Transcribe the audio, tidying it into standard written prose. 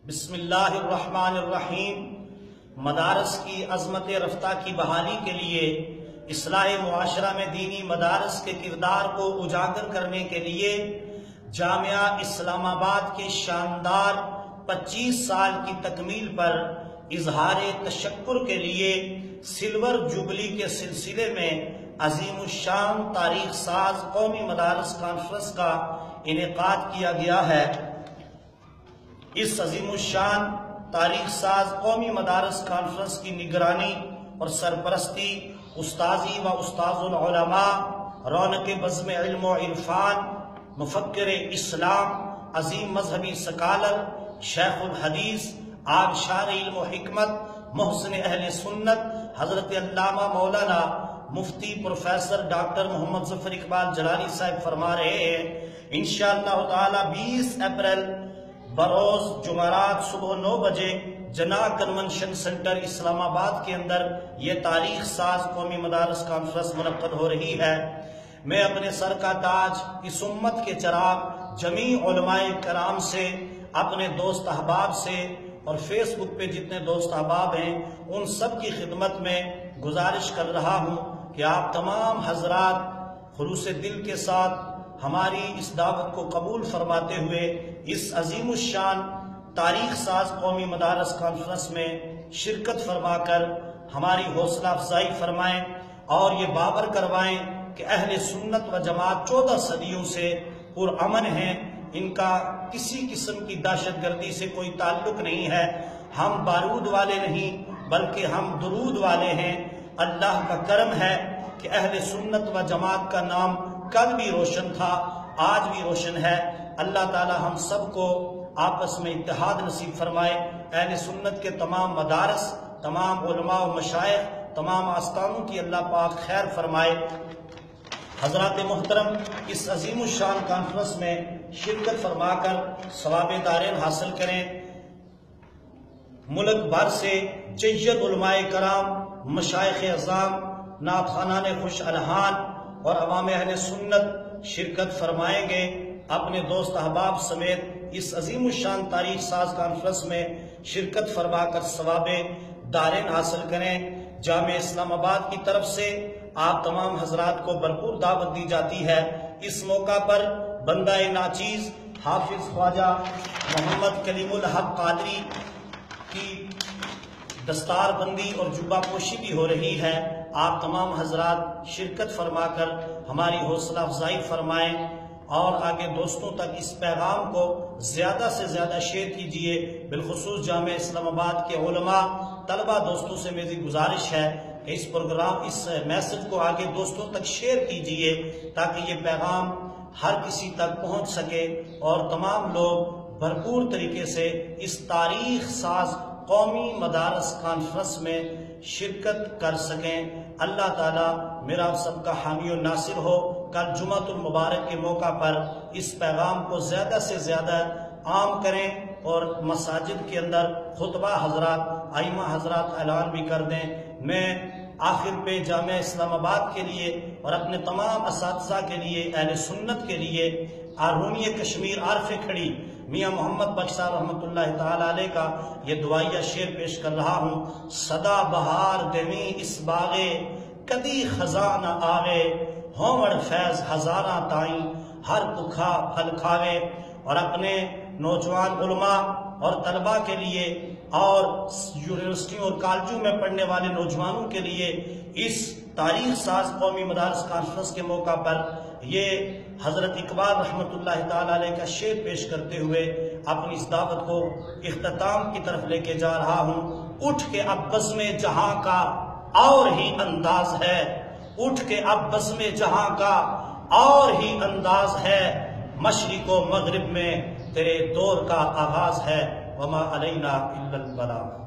بسم اللہ الرحمن الرحیم۔ مدارس کی عظمت رفتہ کی بحالی کے لیے اصلاح معاشرہ میں دینی مدارس کے کردار کو اجاگر کرنے کے لیے جامعہ اسلام آباد کے شاندار 25 سال کی تکمیل پر اظہار تشکر کے لیے سلور جوبلی کے سلسلے میں عظیم الشان تاریخ ساز قومی مدارس کانفرنس کا انعقاد کیا گیا ہے۔ اس عظیم الشان تاریخ ساز قومی مدارس کانفرنس کی نگرانی اور سرپرستی استاذی و استاذ العلماء، رونق بزم علم و عرفان، مفکر اسلام، عظیم مذہبی سکالر، شیخ الحدیث، آبشار علم و حکمت، محسن اہل سنت، حضرت علامہ مولانا مفتی پروفیسر ڈاکٹر محمد ظفر اقبال جلالی صاحب فرما رہے ہیں انشاءاللہ تعالی 20 اپریل بروز جمعرات صبح 9 بجے جناح کنونشن سینٹر اسلام آباد کے اندر یہ تاریخ ساز قومی مدارس کانفرنس منعقد ہو رہی ہے۔ میں اپنے سر کا تاج، اس امت کے چراغ، جمیع علماء کرام سے، اپنے دوست احباب سے اور فیس بک پہ جتنے دوست احباب ہیں ان سب کی خدمت میں گزارش کر رہا ہوں کہ آپ تمام حضرات خلوص دل کے ساتھ ہماری اس دعوت کو قبول فرماتے ہوئے اس عظیم الشان تاریخ ساز قومی مدارس کانفرنس میں شرکت فرما کر ہماری حوصلہ افزائی فرمائیں اور یہ باور کروائیں کہ اہل سنت و جماعت 14 صدیوں سے پرامن ہیں، ان کا کسی قسم کی دہشت گردی سے کوئی تعلق نہیں ہے۔ ہم بارود والے نہیں بلکہ ہم درود والے ہیں۔ اللہ کا کرم ہے کہ اہل سنت و جماعت کا نام کل بھی روشن تھا، آج بھی روشن ہے۔ اللہ تعالی ہم سب کو آپس میں اتحاد نصیب فرمائے۔ اہل سنت کے تمام مدارس، تمام علماء و مشائخ، تمام آستانوں کی اللہ پاک خیر فرمائے۔ حضرات محترم، اس عظیم الشان کانفرنس میں شرکت فرما کر ثواب دارین حاصل کریں۔ ملک بھر سے جید علماء کرام، مشائخ اعظام، نعت خوانان خوش الحان اور عوام اہل سنت شرکت فرمائیں گے۔ اپنے دوست احباب سمیت اس عظیم الشان تاریخ ساز کانفرنس میں شرکت فرما کر ثواب دارین حاصل کریں۔ جامعہ اسلام آباد کی طرف سے آپ تمام حضرات کو بھرپور دعوت دی جاتی ہے۔ اس موقع پر بندہ ناچیز حافظ خواجہ محمد کلیم الحق قادری کی دستار بندی اور جبہ پوشی بھی ہو رہی ہے۔ آپ تمام حضرات شرکت فرما کر ہماری حوصلہ افزائی فرمائیں اور آگے دوستوں تک اس پیغام کو زیادہ سے زیادہ شیئر کیجئے۔ بالخصوص جامعہ اسلام آباد کے علماء، طلبہ دوستوں سے میری گزارش ہے کہ اس پروگرام، اس میسج کو آگے دوستوں تک شیئر کیجئے تاکہ یہ پیغام ہر کسی تک پہنچ سکے اور تمام لوگ بھرپور طریقے سے اس تاریخ ساز قومی مدارس کانفرنس میں شرکت کر سکیں۔ اللہ تعالیٰ میرا آپ سب کا حامی و ناصر ہو۔ کل جمعۃ المبارک کے موقع پر اس پیغام کو زیادہ سے زیادہ عام کریں اور مساجد کے اندر خطبہ حضرات، ائمہ حضرات اعلان بھی کر دیں۔ میں آخر پہ جامعہ اسلام آباد کے لیے اور اپنے تمام اساتذہ کے لیے، اہل سنت کے لیے، آرونی کشمیر عارف کھڑی میاں محمد بخش صاحب رحمۃ اللہ تعالی علیہ کا یہ دعائیہ شعر پیش کر رہا ہوں۔ صدا بہار دمی اس باغے، کدی خزاں نہ آوے، ہومڑ فیض ہزاراں تائیں، ہر بکھا پھل کھاوے۔ اور اپنے نوجوان علماء اور طلباء کے لیے اور یونیورسٹیوں اور کالجوں میں پڑھنے والے نوجوانوں کے لیے اس تاریخ ساز قومی مدارس کانفرنس کے موقع پر یہ حضرت اقبال رحمۃ اللہ تعالی علیہ کا شعر پیش کرتے ہوئے اپنی اس دعوت کو اختتام کی طرف لے کے جا رہا ہوں۔ اٹھ کے اب بزم جہاں کا اور ہی انداز ہے، اٹھ کے اب بزم جہاں کا اور ہی انداز ہے، مشرق و مغرب میں تیرے دور کا آغاز ہے، وما علینا الا البلاغ۔